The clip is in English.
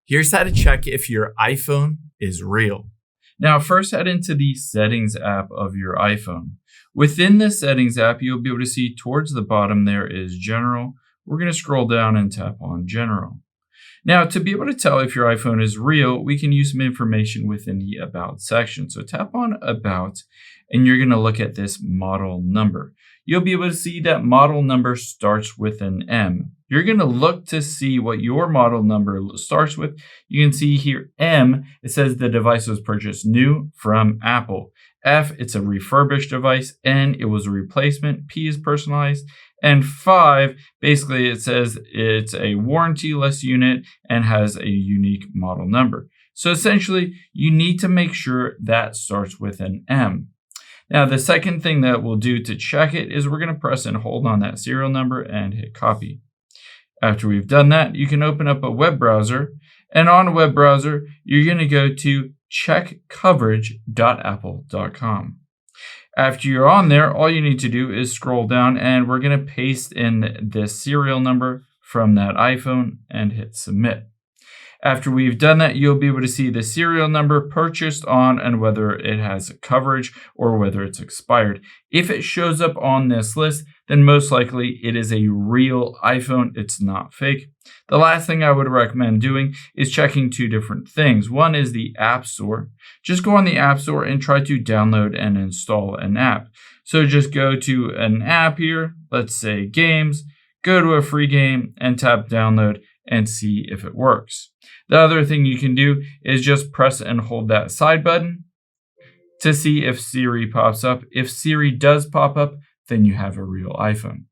Here's how to check if your iPhone is real. Now, first head into the Settings app of your iPhone. Within the Settings app, you'll be able to see towards the bottom there is General. We're going to scroll down and tap on General. Now, to be able to tell if your iPhone is real, we can use some information within the About section. So tap on About, and you're going to look at this model number. You'll be able to see that model number starts with an M. You're going to look to see what your model number starts with. You can see here M, it says the device was purchased new from Apple. F, it's a refurbished device. N, it was a replacement. P is personalized. And 5, basically it says it's a warranty-less unit and has a unique model number. So essentially, you need to make sure that starts with an M. Now, the second thing that we'll do to check it is we're going to press and hold on that serial number and hit copy. After we've done that, you can open up a web browser, and on a web browser, you're going to go to checkcoverage.apple.com. After you're on there, all you need to do is scroll down, and we're going to paste in this serial number from that iPhone and hit submit. After we've done that, you'll be able to see the serial number purchased on and whether it has coverage or whether it's expired. If it shows up on this list, then most likely it is a real iPhone. It's not fake. The last thing I would recommend doing is checking two different things. One is the App Store. Just go on the App Store and try to download and install an app. So just go to an app here, let's say Games, go to a free game and tap download and see if it works. The other thing you can do is just press and hold that side button to see if Siri pops up. If Siri does pop up, then you have a real iPhone.